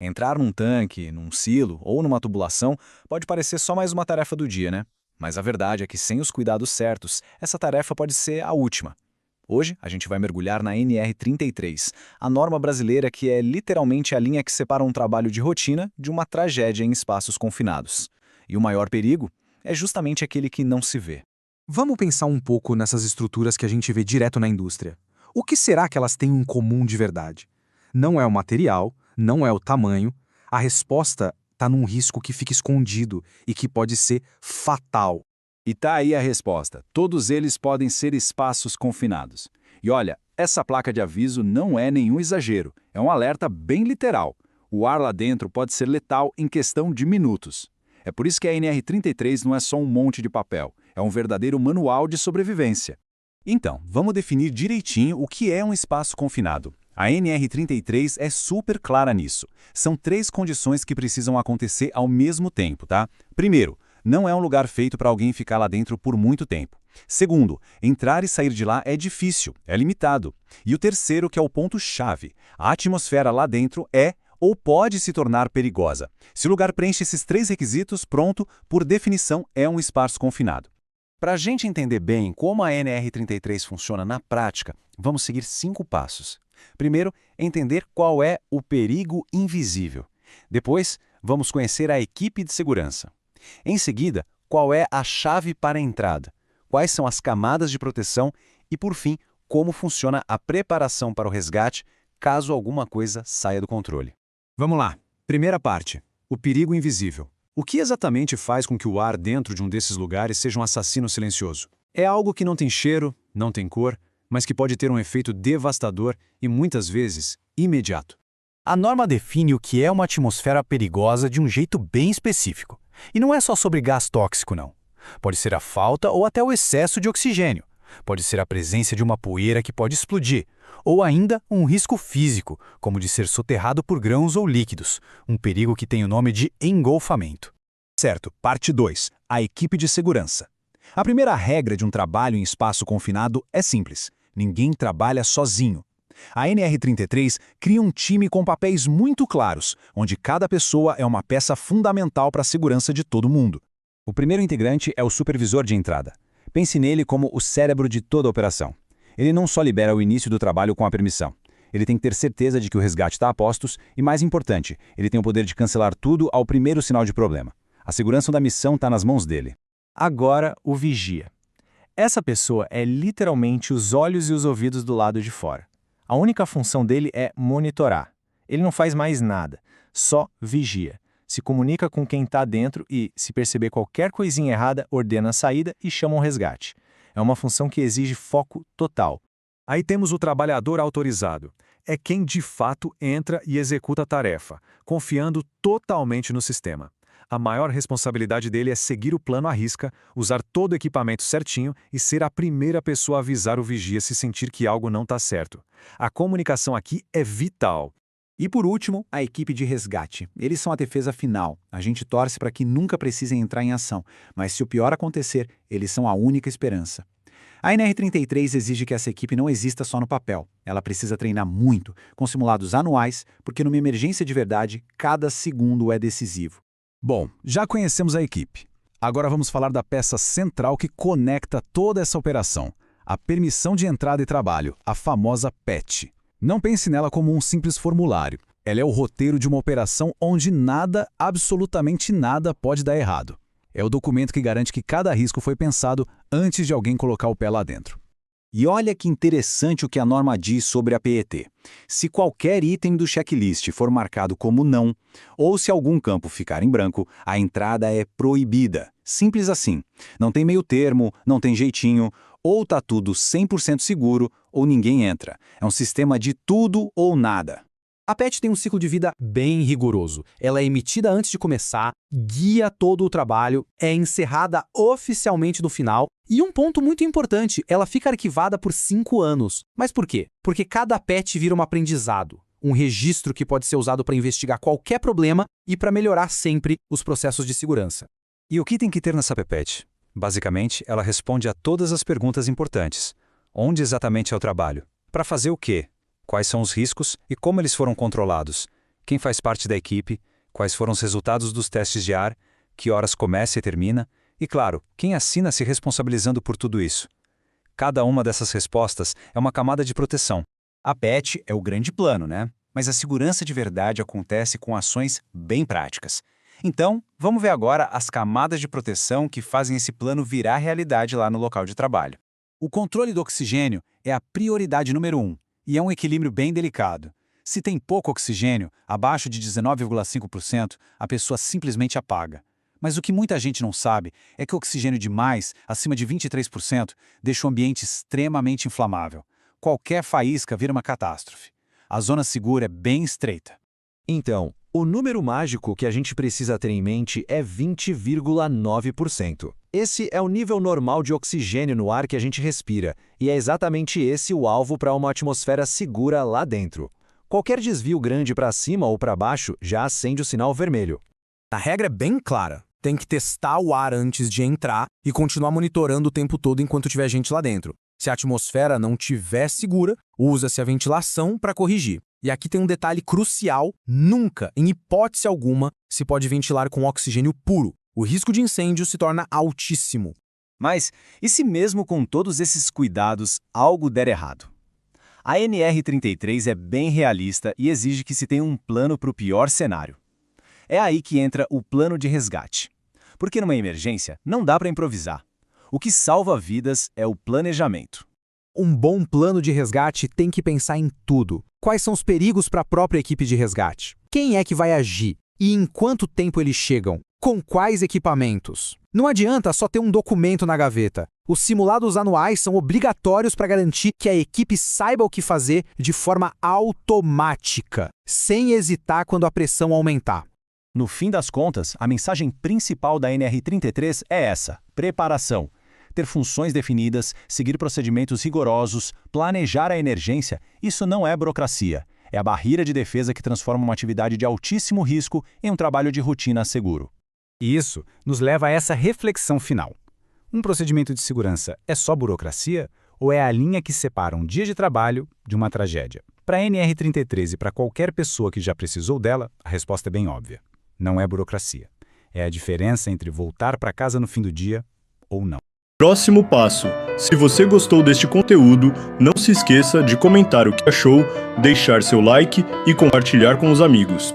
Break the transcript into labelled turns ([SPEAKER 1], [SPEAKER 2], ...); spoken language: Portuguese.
[SPEAKER 1] Entrar num tanque, num silo ou numa tubulação pode parecer só mais uma tarefa do dia, né? Mas a verdade é que sem os cuidados certos, essa tarefa pode ser a última. Hoje, a gente vai mergulhar na NR33, a norma brasileira que é literalmente a linha que separa um trabalho de rotina de uma tragédia em espaços confinados. E o maior perigo é justamente aquele que não se vê.
[SPEAKER 2] Vamos pensar um pouco nessas estruturas que a gente vê direto na indústria. O que será que elas têm em comum de verdade? Não é o material, não é o tamanho. A resposta está num risco que fica escondido e que pode ser fatal.
[SPEAKER 3] E tá aí a resposta. Todos eles podem ser espaços confinados. E olha, essa placa de aviso não é nenhum exagero. É um alerta bem literal. O ar lá dentro pode ser letal em questão de minutos. É por isso que a NR33 não é só um monte de papel. É um verdadeiro manual de sobrevivência. Então, vamos definir direitinho o que é um espaço confinado. A NR33 é super clara nisso. São 3 condições que precisam acontecer ao mesmo tempo, tá? Primeiro, não é um lugar feito para alguém ficar lá dentro por muito tempo. Segundo, entrar e sair de lá é difícil, é limitado. E o terceiro, que é o ponto-chave, a atmosfera lá dentro é ou pode se tornar perigosa. Se o lugar preenche esses 3 requisitos, pronto, por definição, é um espaço confinado. Para a gente entender bem como a NR33 funciona na prática, vamos seguir 5 passos. Primeiro, entender qual é o perigo invisível. Depois, vamos conhecer a equipe de segurança. Em seguida, qual é a chave para a entrada, quais são as camadas de proteção e, por fim, como funciona a preparação para o resgate caso alguma coisa saia do controle.
[SPEAKER 2] Vamos lá. Primeira parte. O perigo invisível. O que exatamente faz com que o ar dentro de um desses lugares seja um assassino silencioso? É algo que não tem cheiro, não tem cor, mas que pode ter um efeito devastador e, muitas vezes, imediato.
[SPEAKER 4] A norma define o que é uma atmosfera perigosa de um jeito bem específico. E não é só sobre gás tóxico, não. Pode ser a falta ou até o excesso de oxigênio. Pode ser a presença de uma poeira que pode explodir. Ou ainda um risco físico, como de ser soterrado por grãos ou líquidos. Um perigo que tem o nome de engolfamento.
[SPEAKER 2] Certo, parte 2. A equipe de segurança. A primeira regra de um trabalho em espaço confinado é simples. Ninguém trabalha sozinho. A NR33 cria um time com papéis muito claros, onde cada pessoa é uma peça fundamental para a segurança de todo mundo.
[SPEAKER 3] O primeiro integrante é o supervisor de entrada. Pense nele como o cérebro de toda a operação. Ele não só libera o início do trabalho com a permissão. Ele tem que ter certeza de que o resgate está a postos e, mais importante, ele tem o poder de cancelar tudo ao primeiro sinal de problema. A segurança da missão está nas mãos dele.
[SPEAKER 5] Agora, o vigia. Essa pessoa é literalmente os olhos e os ouvidos do lado de fora. A única função dele é monitorar. Ele não faz mais nada, só vigia. Se comunica com quem está dentro e, se perceber qualquer coisinha errada, ordena a saída e chama um resgate. É uma função que exige foco total.
[SPEAKER 2] Aí temos o trabalhador autorizado. É quem de fato entra e executa a tarefa, confiando totalmente no sistema. A maior responsabilidade dele é seguir o plano à risca, usar todo o equipamento certinho e ser a primeira pessoa a avisar o vigia se sentir que algo não está certo. A comunicação aqui é vital.
[SPEAKER 6] E por último, a equipe de resgate. Eles são a defesa final. A gente torce para que nunca precisem entrar em ação, mas se o pior acontecer, eles são a única esperança. A NR33 exige que essa equipe não exista só no papel. Ela precisa treinar muito, com simulados anuais, porque numa emergência de verdade, cada segundo é decisivo.
[SPEAKER 3] Bom, já conhecemos a equipe. Agora vamos falar da peça central que conecta toda essa operação, a permissão de entrada e trabalho, a famosa PET. Não pense nela como um simples formulário. Ela é o roteiro de uma operação onde nada, absolutamente nada, pode dar errado. É o documento que garante que cada risco foi pensado antes de alguém colocar o pé lá dentro.
[SPEAKER 6] E olha que interessante o que a norma diz sobre a PET. Se qualquer item do checklist for marcado como não, ou se algum campo ficar em branco, a entrada é proibida. Simples assim. Não tem meio termo, não tem jeitinho, ou tá tudo 100% seguro, ou ninguém entra. É um sistema de tudo ou nada.
[SPEAKER 7] A PET tem um ciclo de vida bem rigoroso. Ela é emitida antes de começar, guia todo o trabalho, é encerrada oficialmente no final e um ponto muito importante, ela fica arquivada por 5 anos. Mas por quê? Porque cada PET vira um aprendizado, um registro que pode ser usado para investigar qualquer problema e para melhorar sempre os processos de segurança.
[SPEAKER 3] E o que tem que ter nessa PPET? Basicamente, ela responde a todas as perguntas importantes. Onde exatamente é o trabalho? Para fazer o quê? Quais são os riscos e como eles foram controlados?
[SPEAKER 2] quem faz parte da equipe, quais foram os resultados dos testes de ar, que horas começa e termina, e, claro, quem assina se responsabilizando por tudo isso. Cada uma dessas respostas é uma camada de proteção.
[SPEAKER 6] A PET é o grande plano, né? Mas a segurança de verdade acontece com ações bem práticas. Então, vamos ver agora as camadas de proteção que fazem esse plano virar realidade lá no local de trabalho. O controle do oxigênio é a prioridade número 1, e é um equilíbrio bem delicado. Se tem pouco oxigênio, abaixo de 19,5%, a pessoa simplesmente apaga. Mas o que muita gente não sabe é que o oxigênio demais, acima de 23%, deixa o ambiente extremamente inflamável. Qualquer faísca vira uma catástrofe. A zona segura é bem estreita.
[SPEAKER 2] Então, o número mágico que a gente precisa ter em mente é 20,9%. Esse é o nível normal de oxigênio no ar que a gente respira, e é exatamente esse o alvo para uma atmosfera segura lá dentro. Qualquer desvio grande para cima ou para baixo já acende o sinal vermelho.
[SPEAKER 7] A regra é bem clara. Tem que testar o ar antes de entrar e continuar monitorando o tempo todo enquanto tiver gente lá dentro. Se a atmosfera não estiver segura, usa-se a ventilação para corrigir. E aqui tem um detalhe crucial: nunca, em hipótese alguma, se pode ventilar com oxigênio puro. O risco de incêndio se torna altíssimo.
[SPEAKER 6] Mas e se mesmo com todos esses cuidados algo der errado? A NR33 é bem realista e exige que se tenha um plano para o pior cenário. É aí que entra o plano de resgate. Porque numa emergência não dá para improvisar. O que salva vidas é o planejamento.
[SPEAKER 7] Um bom plano de resgate tem que pensar em tudo. Quais são os perigos para a própria equipe de resgate? Quem é que vai agir? E em quanto tempo eles chegam? Com quais equipamentos? Não adianta só ter um documento na gaveta. Os simulados anuais são obrigatórios para garantir que a equipe saiba o que fazer de forma automática, sem hesitar quando a pressão aumentar.
[SPEAKER 6] No fim das contas, a mensagem principal da NR33 é essa: preparação. Ter funções definidas, seguir procedimentos rigorosos, planejar a emergência, isso não é burocracia. É a barreira de defesa que transforma uma atividade de altíssimo risco em um trabalho de rotina seguro.
[SPEAKER 4] E isso nos leva a essa reflexão final. Um procedimento de segurança é só burocracia ou é a linha que separa um dia de trabalho de uma tragédia? Para a NR33 e para qualquer pessoa que já precisou dela, a resposta é bem óbvia. Não é burocracia. É a diferença entre voltar para casa no fim do dia ou não.
[SPEAKER 8] Próximo passo. Se você gostou deste conteúdo, não se esqueça de comentar o que achou, deixar seu like e compartilhar com os amigos.